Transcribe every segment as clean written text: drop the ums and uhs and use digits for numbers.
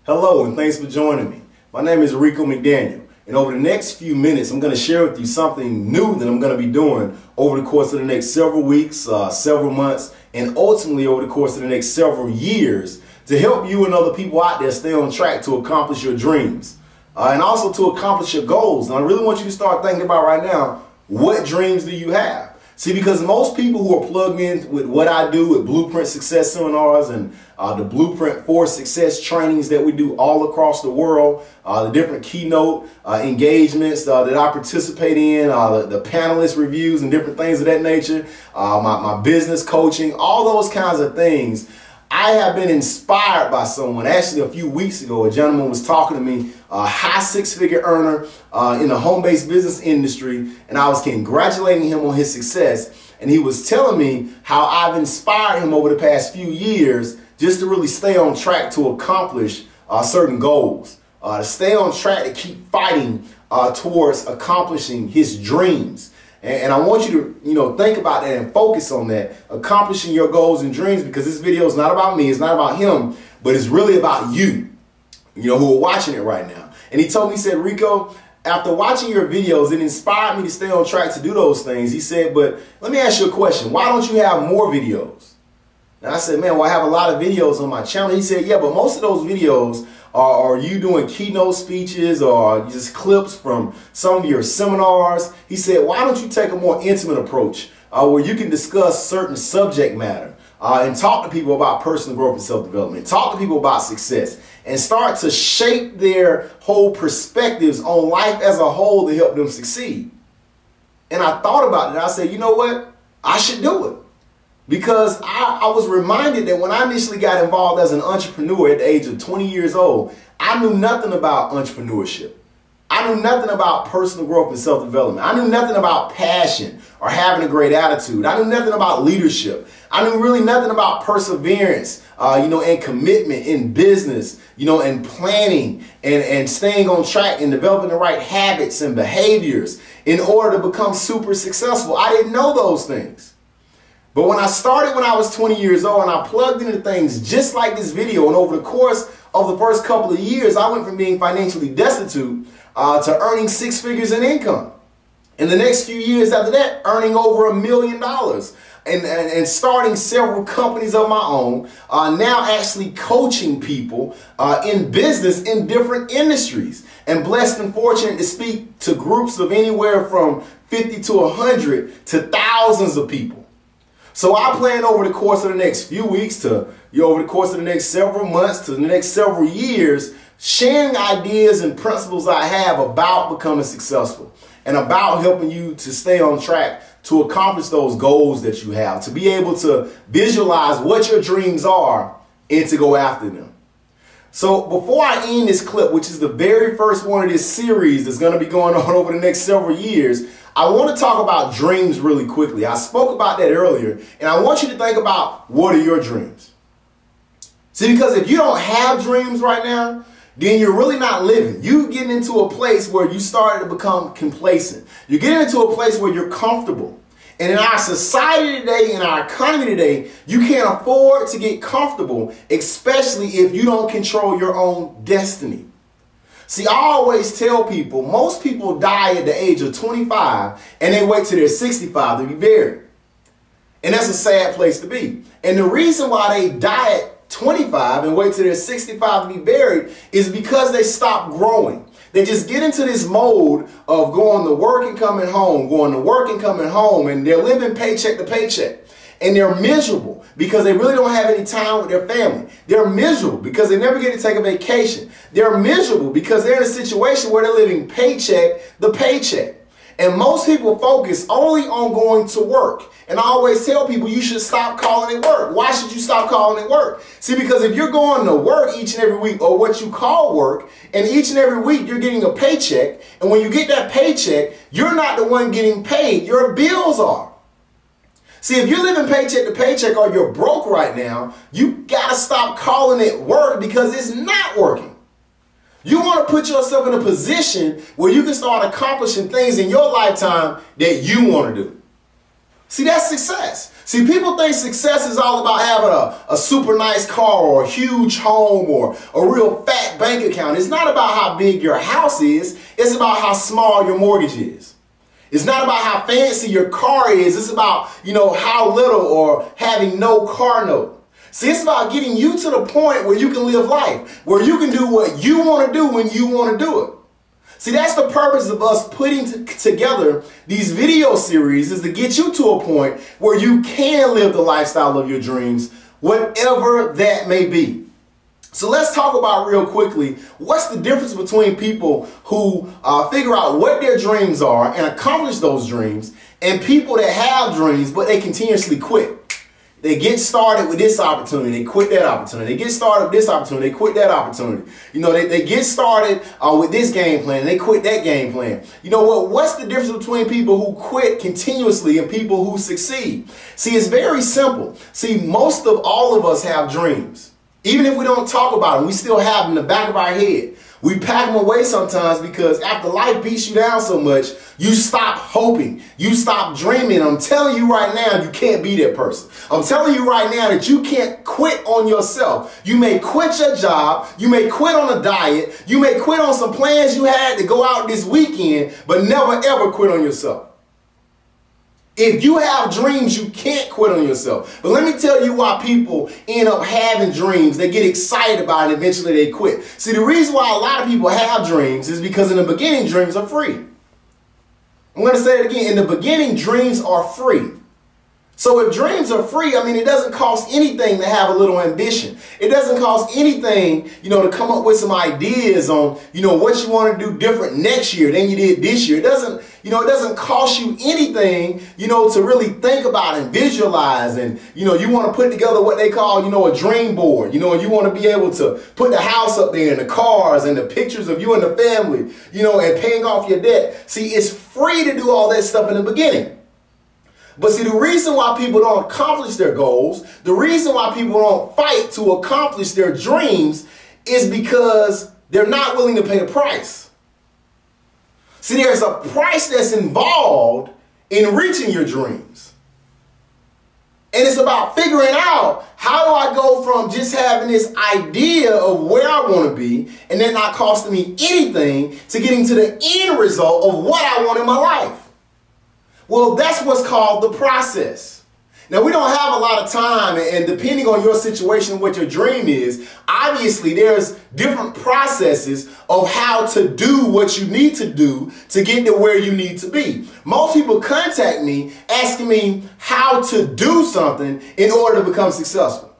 Hello and thanks for joining me. My name is Reco McDaniel, and over the next few minutes I'm going to share with you something new that I'm going to be doing over the course of the next several weeks, several months, and ultimately over the course of the next several years to help you and other people out there stay on track to accomplish your dreams and also to accomplish your goals. And I really want you to start thinking about right now, what dreams do you have? See, because most people who are plugged in with what I do with Blueprint Success Seminars and the Blueprint for Success trainings that we do all across the world, the different keynote engagements that I participate in, the panelist reviews and different things of that nature, my business coaching, all those kinds of things. I have been inspired by someone. Actually, a few weeks ago, a gentleman was talking to me, a high six-figure earner in the home-based business industry, and I was congratulating him on his success. And he was telling me how I've inspired him over the past few years just to really stay on track to accomplish certain goals, to stay on track to keep fighting towards accomplishing his dreams. And I want you to, think about that and focus on that, accomplishing your goals and dreams, because this video is not about me, it's not about him, but it's really about you, who are watching it right now. And he told me, he said, Reco, after watching your videos, it inspired me to stay on track to do those things. He said, but let me ask you a question. Why don't you have more videos? And I said, man, well, I have a lot of videos on my channel. He said, yeah, but most of those videos are you doing keynote speeches or just clips from some of your seminars. He said, why don't you take a more intimate approach where you can discuss certain subject matter and talk to people about personal growth and self-development, talk to people about success, and start to shape their whole perspectives on life as a whole to help them succeed. And I thought about it and I said, you know what? I should do it. Because I was reminded that when I initially got involved as an entrepreneur at the age of 20 years old, I knew nothing about entrepreneurship. I knew nothing about personal growth and self-development. I knew nothing about passion or having a great attitude. I knew nothing about leadership. I knew really nothing about perseverance, and commitment in business, and planning and staying on track and developing the right habits and behaviors in order to become super successful. I didn't know those things. But when I started when I was 20 years old and I plugged into things just like this video, and over the course of the first couple of years, I went from being financially destitute to earning six figures in income. In the next few years after that, earning over $1 million and starting several companies of my own, now actually coaching people in business in different industries, and blessed and fortunate to speak to groups of anywhere from 50 to 100 to thousands of people. So I plan over the course of the next few weeks to, over the course of the next several months to the next several years, sharing ideas and principles I have about becoming successful and about helping you to stay on track to accomplish those goals that you have, to be able to visualize what your dreams are and to go after them. So before I end this clip, which is the very first one of this series that's going to be going on over the next several years, I want to talk about dreams really quickly. I spoke about that earlier, and I want you to think about, what are your dreams? See, because if you don't have dreams right now, then you're really not living. You getting into a place where you started to become complacent. You're getting into a place where you're comfortable. And in our society today, in our economy today, you can't afford to get comfortable, especially if you don't control your own destiny. See, I always tell people, most people die at the age of 25 and they wait till they're 65 to be buried. And that's a sad place to be. And the reason why they die at 25 and wait till they're 65 to be buried is because they stop growing. They just get into this mode of going to work and coming home, going to work and coming home, and they're living paycheck to paycheck. And they're miserable because they really don't have any time with their family. They're miserable because they never get to take a vacation. They're miserable because they're in a situation where they're living paycheck to paycheck. And most people focus only on going to work. And I always tell people, you should stop calling it work. Why should you stop calling it work? See, because if you're going to work each and every week, or what you call work, and each and every week you're getting a paycheck, and when you get that paycheck, you're not the one getting paid. Your bills are. See, if you're living paycheck to paycheck or you're broke right now, you got to stop calling it work, because it's not working. You want to put yourself in a position where you can start accomplishing things in your lifetime that you want to do. See, that's success. See, people think success is all about having a super nice car or a huge home or a real fat bank account. It's not about how big your house is. It's about how small your mortgage is. It's not about how fancy your car is. It's about, how little or having no car note. See, it's about getting you to the point where you can live life, where you can do what you want to do when you want to do it. See, that's the purpose of us putting together these video series, is to get you to a point where you can live the lifestyle of your dreams, whatever that may be. So let's talk about real quickly, what's the difference between people who figure out what their dreams are and accomplish those dreams, and people that have dreams but they continuously quit. They get started with this opportunity, they quit that opportunity. They get started with this opportunity, they quit that opportunity. They get started with this game plan, and they quit that game plan. You know what? What's the difference between people who quit continuously and people who succeed? See, it's very simple. See, most of all of us have dreams. Even if we don't talk about them, we still have them in the back of our head. We pack them away sometimes because after life beats you down so much, you stop hoping. You stop dreaming. I'm telling you right now, you can't be that person. I'm telling you right now that you can't quit on yourself. You may quit your job. You may quit on a diet. You may quit on some plans you had to go out this weekend, but never ever quit on yourself. If you have dreams, you can't quit on yourself. But let me tell you why people end up having dreams. They get excited about it and eventually they quit. See, the reason why a lot of people have dreams is because in the beginning, dreams are free. I'm going to say it again. In the beginning, dreams are free. So if dreams are free, it doesn't cost anything to have a little ambition. It doesn't cost anything, to come up with some ideas on, what you want to do different next year than you did this year. It doesn't cost you anything, to really think about and visualize. And, you want to put together what they call, a dream board, and you want to be able to put the house up there and the cars and the pictures of you and the family, and paying off your debt. See, it's free to do all that stuff in the beginning. But see, the reason why people don't accomplish their goals, the reason why people don't fight to accomplish their dreams is because they're not willing to pay the price. See, there's a price that's involved in reaching your dreams. And it's about figuring out, how do I go from just having this idea of where I want to be and then not costing me anything to getting to the end result of what I want in my life? Well, that's what's called the process. Now, we don't have a lot of time, and depending on your situation, what your dream is, obviously there's different processes of how to do what you need to do to get to where you need to be. Most people contact me asking me how to do something in order to become successful.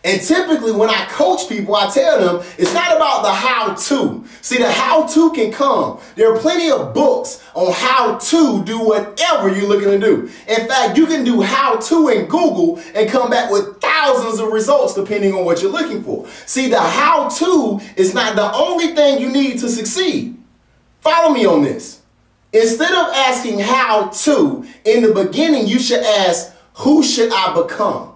And typically when I coach people, I tell them it's not about the how-to. See, the how-to can come. There are plenty of books on how to do whatever you're looking to do. In fact, you can do how-to in Google and come back with thousands of results depending on what you're looking for. See, the how-to is not the only thing you need to succeed. Follow me on this. Instead of asking how to, in the beginning, you should ask, who should I become?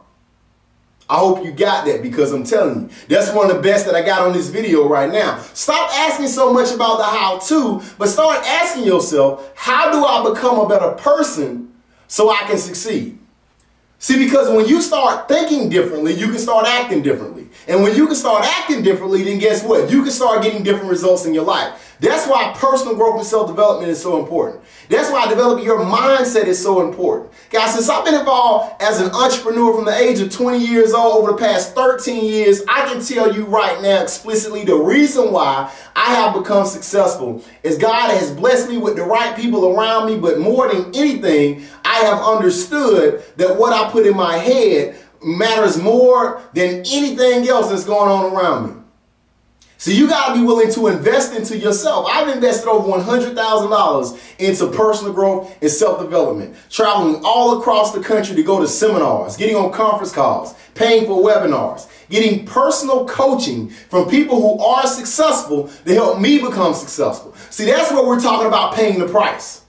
I hope you got that, because I'm telling you, that's one of the best that I got on this video right now. Stop asking so much about the how-to, but start asking yourself, how do I become a better person so I can succeed? See, because when you start thinking differently, you can start acting differently. And when you can start acting differently, then guess what? You can start getting different results in your life. That's why personal growth and self-development is so important. That's why developing your mindset is so important. Guys, since I've been involved as an entrepreneur from the age of 20 years old over the past 13 years, I can tell you right now explicitly the reason why I have become successful is God has blessed me with the right people around me, but more than anything, I have understood that what I put in my head matters more than anything else that's going on around me. So you got to be willing to invest into yourself. I've invested over $100,000 into personal growth and self-development, traveling all across the country to go to seminars, getting on conference calls, paying for webinars, getting personal coaching from people who are successful to help me become successful. See, that's what we're talking about, paying the price.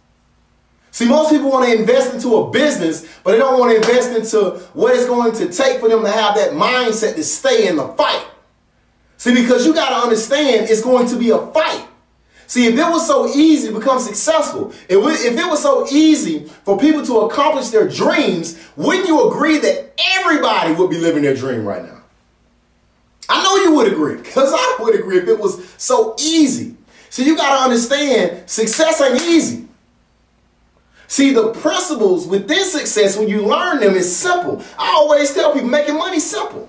See, most people want to invest into a business, but they don't want to invest into what it's going to take for them to have that mindset to stay in the fight. See, because you got to understand it's going to be a fight. See, if it was so easy to become successful, if it was so easy for people to accomplish their dreams, wouldn't you agree that everybody would be living their dream right now? I know you would agree, because I would agree if it was so easy. So you got to understand, success ain't easy. See, the principles within success, when you learn them, is simple. I always tell people, making money simple.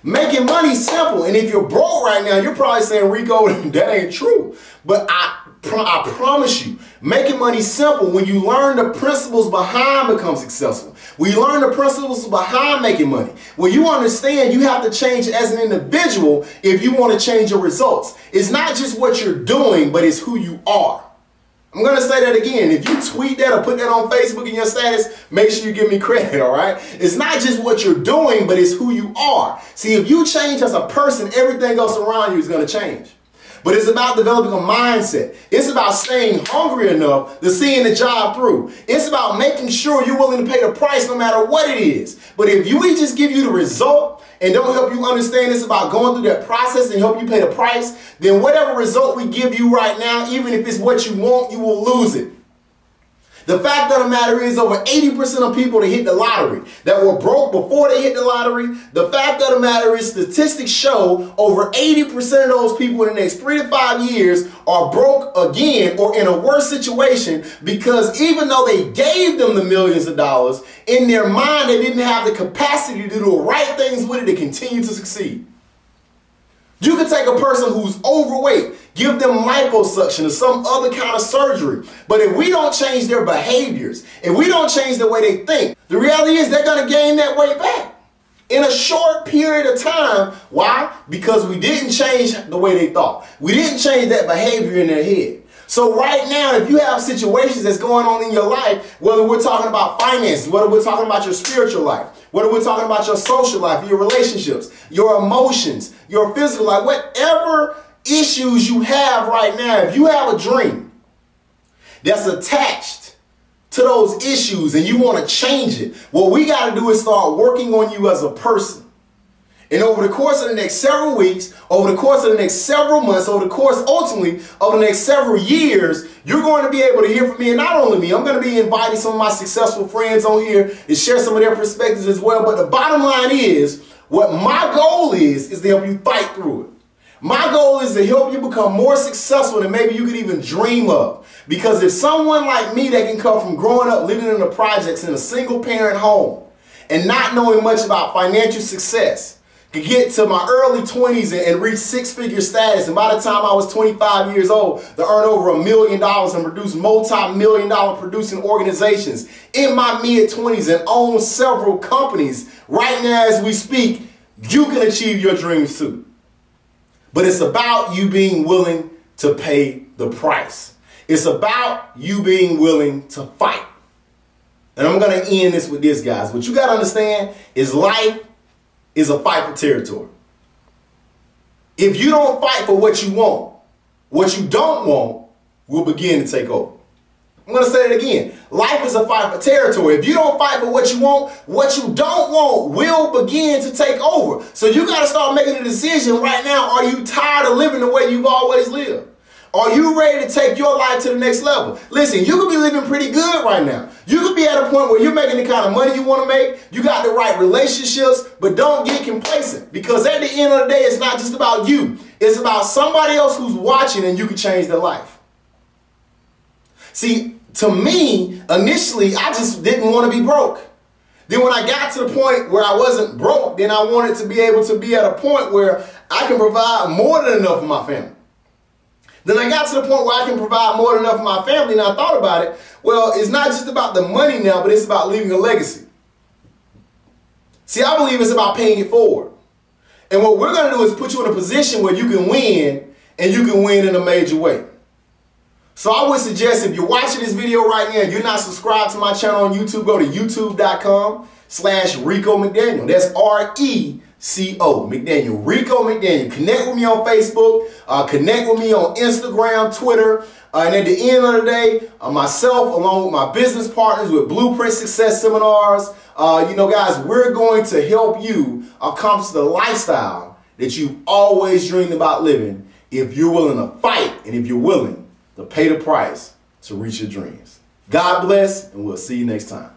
Making money simple. And if you're broke right now, you're probably saying, Rico, that ain't true. But I promise you, making money simple, when you learn the principles behind becoming successful, when you learn the principles behind making money, when you understand you have to change as an individual if you want to change your results. It's not just what you're doing, but it's who you are. I'm going to say that again. If you tweet that or put that on Facebook in your status, make sure you give me credit, all right? It's not just what you're doing, but it's who you are. See, if you change as a person, everything else around you is going to change. But it's about developing a mindset. It's about staying hungry enough to seeing the job through. It's about making sure you're willing to pay the price no matter what it is. But if we just give you the result and don't help you understand it's about going through that process and help you pay the price, then whatever result we give you right now, even if it's what you want, you will lose it. The fact of the matter is, over 80% of people that hit the lottery that were broke before they hit the lottery, the fact of the matter is, statistics show over 80% of those people in the next 3 to 5 years are broke again or in a worse situation, because even though they gave them the millions of dollars, in their mind they didn't have the capacity to do the right things with it to continue to succeed. You can take a person who's overweight, give them liposuction or some other kind of surgery. But if we don't change their behaviors, if we don't change the way they think, the reality is they're going to gain that weight back in a short period of time. Why? Because we didn't change the way they thought. We didn't change that behavior in their head. So right now, if you have situations that's going on in your life, whether we're talking about finances, whether we're talking about your spiritual life, whether we're talking about your social life, your relationships, your emotions, your physical life, whatever issues you have right now, if you have a dream that's attached to those issues and you want to change it, what we got to do is start working on you as a person. And over the course of the next several weeks, over the course of the next several months, over the course, ultimately, of the next several years, you're going to be able to hear from me. And not only me, I'm going to be inviting some of my successful friends on here to share some of their perspectives as well. But the bottom line is, what my goal is to help you fight through it. My goal is to help you become more successful than maybe you could even dream of. Because if someone like me that can come from growing up living in the projects in a single parent home and not knowing much about financial success, could get to my early 20s and reach six-figure status, and by the time I was 25 years old, to earn over $1 million and produce multi-million-dollar producing organizations in my mid-20s and own several companies right now as we speak, you can achieve your dreams too. But it's about you being willing to pay the price. It's about you being willing to fight. And I'm going to end this with this, guys. What you got to understand is life is a fight for territory. If you don't fight for what you want, what you don't want will begin to take over. I'm going to say it again. Life is a fight for territory. If you don't fight for what you want, what you don't want will begin to take over. So you got to start making a decision right now. Are you tired of living the way you've always lived? Are you ready to take your life to the next level? Listen, you could be living pretty good right now. You could be at a point where you're making the kind of money you want to make. You got the right relationships, but don't get complacent, because at the end of the day, it's not just about you. It's about somebody else who's watching, and you can change their life. See, to me, initially, I just didn't want to be broke. Then when I got to the point where I wasn't broke, then I wanted to be able to be at a point where I can provide more than enough for my family. Then I got to the point where I can provide more than enough for my family, and I thought about it. Well, it's not just about the money now, but it's about leaving a legacy. See, I believe it's about paying it forward. And what we're going to do is put you in a position where you can win, and you can win in a major way. So I would suggest, if you're watching this video right now and you're not subscribed to my channel on YouTube, go to youtube.com/Reco McDaniel. That's R-E-C-O, McDaniel, Reco McDaniel. Connect with me on Facebook, connect with me on Instagram, Twitter, and at the end of the day, myself, along with my business partners with Blueprint Success Seminars, guys, we're going to help you accomplish the lifestyle that you've always dreamed about living, if you're willing to fight and if you're willing to pay the price to reach your dreams. God bless, and we'll see you next time.